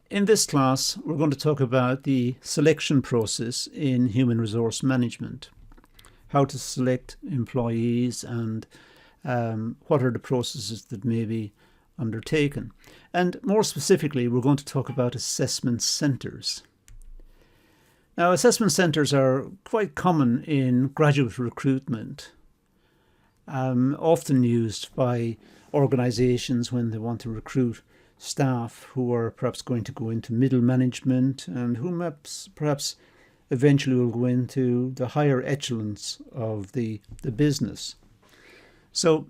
In this class, we're going to talk about the selection process in human resource management, how to select employees and what are the processes that may be undertaken. And more specifically, we're going to talk about assessment centres. Now, assessment centres are quite common in graduate recruitment, often used by organisations when they want to recruit staff who are perhaps going to go into middle management and who perhaps eventually will go into the higher echelons of the business. So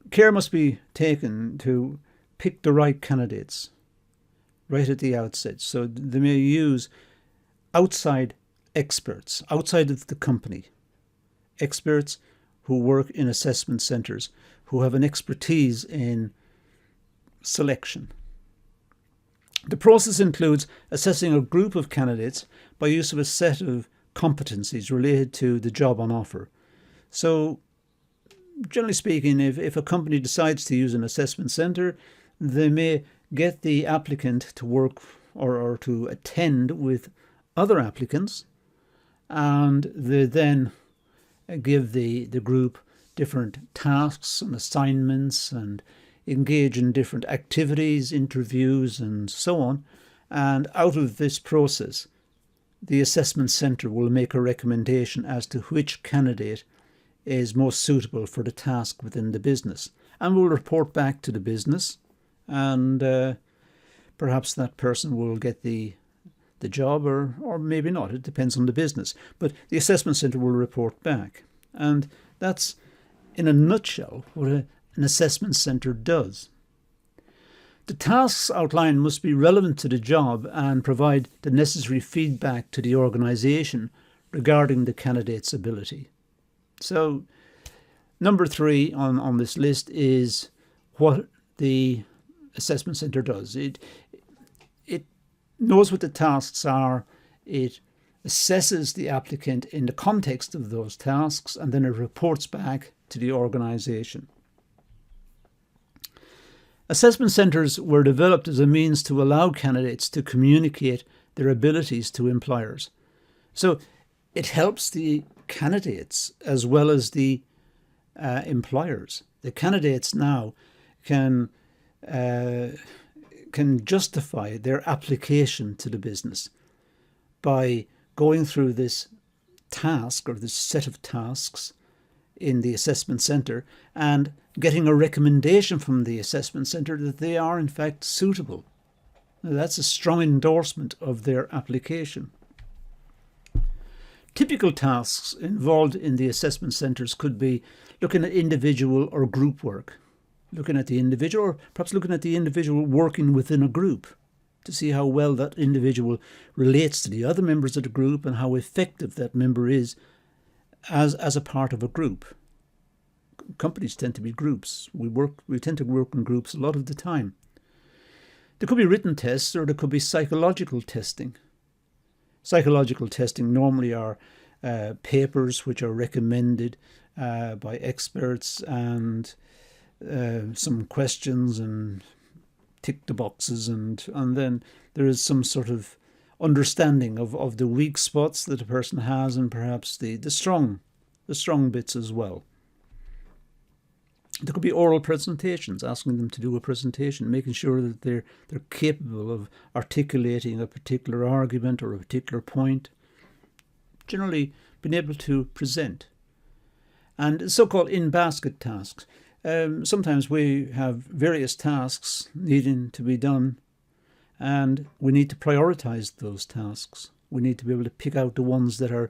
care must be taken to pick the right candidates right at the outset. So they may use outside experts, outside of the company, experts who work in assessment centres, who have an expertise in selection. The process includes assessing a group of candidates by use of a set of competencies related to the job on offer. So, generally speaking, if a company decides to use an assessment centre, they may get the applicant to work or to attend with other applicants, and they then give the group different tasks and assignments and engage in different activities, interviews and so on. And out of this process, the assessment centre will make a recommendation as to which candidate is most suitable for the task within the business, and will report back to the business, and perhaps that person will get the job or maybe not. It depends on the business. But the assessment centre will report back. And that's, in a nutshell, what an assessment centre does. The tasks outlined must be relevant to the job and provide the necessary feedback to the organisation regarding the candidate's ability. So, number 3 on this list is what the assessment centre does. It knows what the tasks are, it assesses the applicant in the context of those tasks, and then it reports back to the organisation. Assessment centres were developed as a means to allow candidates to communicate their abilities to employers. So it helps the candidates as well as the employers. The candidates now can justify their application to the business by going through this task or this set of tasks in the assessment centre and getting a recommendation from the assessment centre that they are in fact suitable. Now, that's a strong endorsement of their application. Typical tasks involved in the assessment centres could be looking at individual or group work, looking at the individual, or perhaps looking at the individual working within a group to see how well that individual relates to the other members of the group and how effective that member is as a part of a group. Companies tend to be groups. We tend to work in groups a lot of the time. There could be written tests, or there could be psychological testing. Psychological testing normally are papers which are recommended by experts, and some questions, and tick the boxes, and then there is some sort of understanding of the weak spots that a person has, and perhaps the strong bits as well. There could be oral presentations, asking them to do a presentation, making sure that they're capable of articulating a particular argument or a particular point. Generally, being able to present. And so-called in-basket tasks. Sometimes we have various tasks needing to be done, and we need to prioritise those tasks. We need to be able to pick out the ones that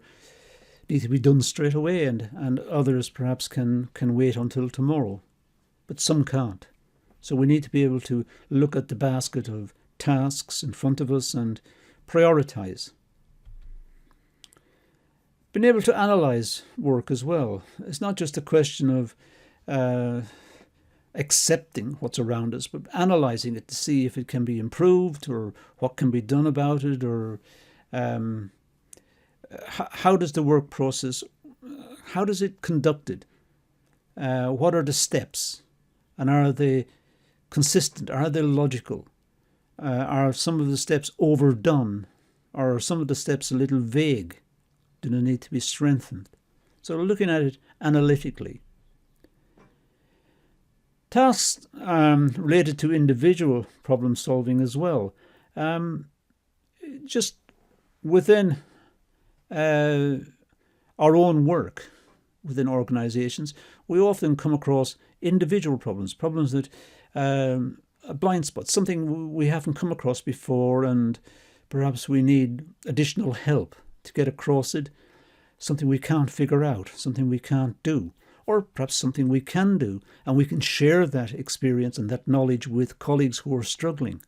need to be done straight away, and others perhaps can wait until tomorrow, but some can't. So we need to be able to look at the basket of tasks in front of us and prioritise. Being able to analyse work as well. It's not just a question of accepting what's around us, but analysing it to see if it can be improved or what can be done about it, or how does the work process, how does it conducted? What are the steps? And are they consistent? Are they logical? Are some of the steps overdone? Or are some of the steps a little vague? Do they need to be strengthened? So looking at it analytically. Tasks related to individual problem solving as well. Just within our own work within organizations, we often come across individual problems that a blind spot, something we haven't come across before, and perhaps we need additional help to get across it, something we can't figure out, something we can't do, or perhaps something we can do, and we can share that experience and that knowledge with colleagues who are struggling.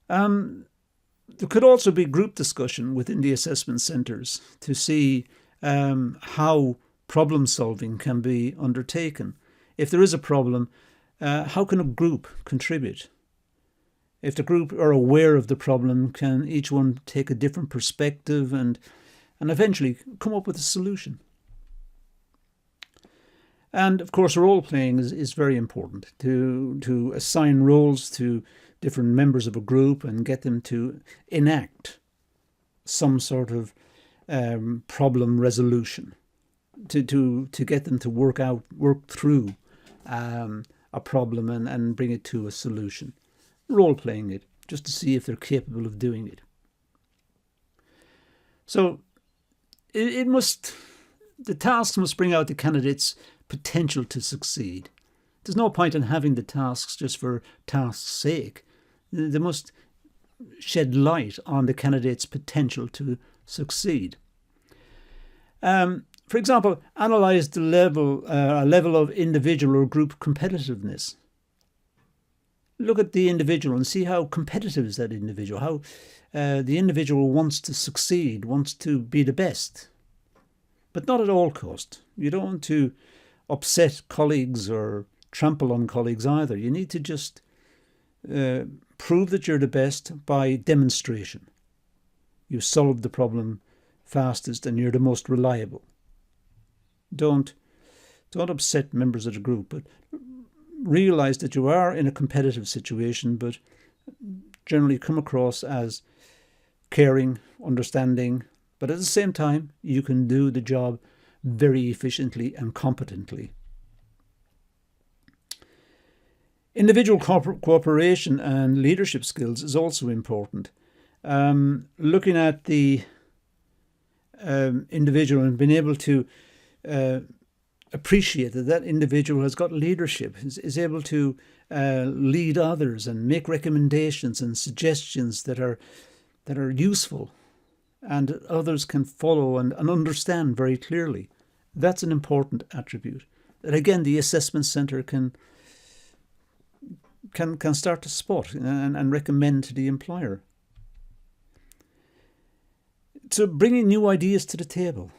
There could also be group discussion within the assessment centres to see how problem solving can be undertaken. If there is a problem, how can a group contribute? If the group are aware of the problem, can each one take a different perspective and eventually come up with a solution? And of course, role playing is very important, to assign roles to different members of a group and get them to enact some sort of problem resolution, to get them to work through a problem and bring it to a solution. Role playing it just to see if they're capable of doing it. So the tasks must bring out the candidate's potential to succeed. There's no point in having the tasks just for tasks' sake. They must shed light on the candidate's potential to succeed. For example, analyse the level of individual or group competitiveness. Look at the individual and see how competitive is that individual, how the individual wants to succeed, wants to be the best, but not at all cost. You don't want to upset colleagues or trample on colleagues either. You need to just prove that you're the best by demonstration. You solved the problem fastest and you're the most reliable. Don't upset members of the group, but realise that you are in a competitive situation, but generally come across as caring, understanding, but at the same time you can do the job very efficiently and competently. Individual cooperation and leadership skills is also important. Looking at the individual and being able to appreciate that individual has got leadership, is able to lead others and make recommendations and suggestions that are useful and others can follow and understand very clearly. That's an important attribute that, again, the assessment centre can start to spot and recommend to the employer. So bringing new ideas to the table.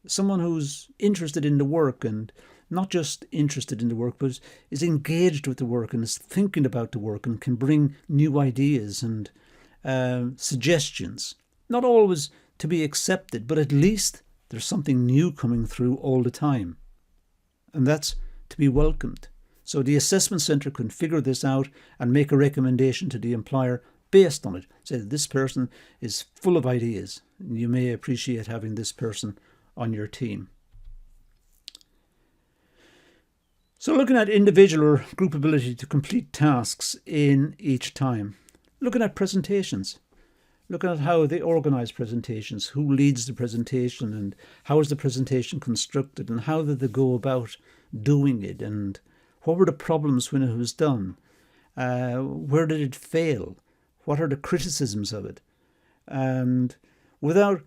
Someone who's interested in the work, and not just interested in the work, but is engaged with the work and is thinking about the work and can bring new ideas and suggestions. Not always to be accepted, but at least there's something new coming through all the time. And that's to be welcomed. So the assessment centre can figure this out and make a recommendation to the employer based on it. Say that this person is full of ideas. You may appreciate having this person on your team. So looking at individual or group ability to complete tasks in each time. Looking at presentations. Looking at how they organise presentations, who leads the presentation and how is the presentation constructed and how did they go about doing it and what were the problems when it was done? Where did it fail? What are the criticisms of it? And without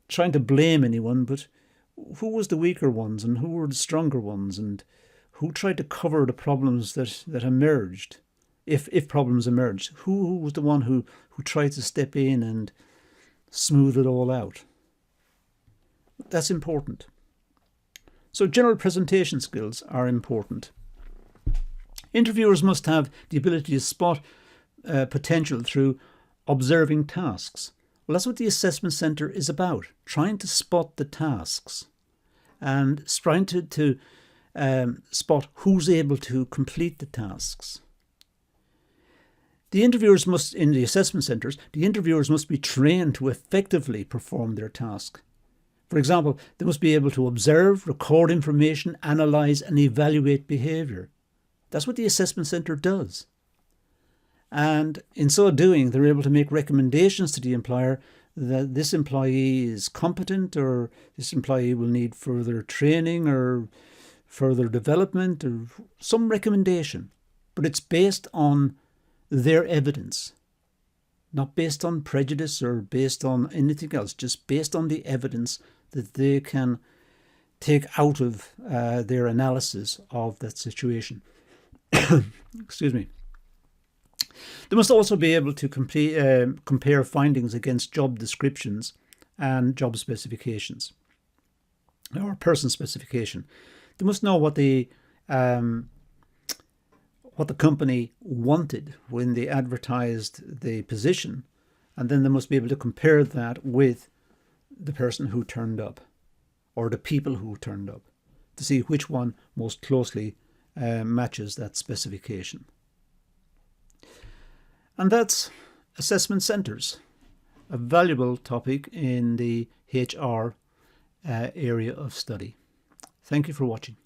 trying to blame anyone, but who was the weaker ones and who were the stronger ones and who tried to cover the problems that emerged, if problems emerged? Who was the one who tried to step in and smooth it all out? That's important. So general presentation skills are important. Interviewers must have the ability to spot potential through observing tasks. Well, that's what the assessment centre is about, trying to spot the tasks and trying to spot who's able to complete the tasks. The interviewers must, in the assessment centres, the interviewers must be trained to effectively perform their task. For example, they must be able to observe, record information, analyse and evaluate behaviour. That's what the assessment centre does. And in so doing, they're able to make recommendations to the employer that this employee is competent, or this employee will need further training or further development, or some recommendation. But it's based on their evidence, not based on prejudice or based on anything else, just based on the evidence that they can take out of their analysis of that situation. Excuse me. They must also be able to compare findings against job descriptions and job specifications, or person specification. They must know what the company wanted when they advertised the position, and then they must be able to compare that with the person who turned up, or the people who turned up, to see which one most closely matches that specification. And that's assessment centres, a valuable topic in the HR area of study. Thank you for watching.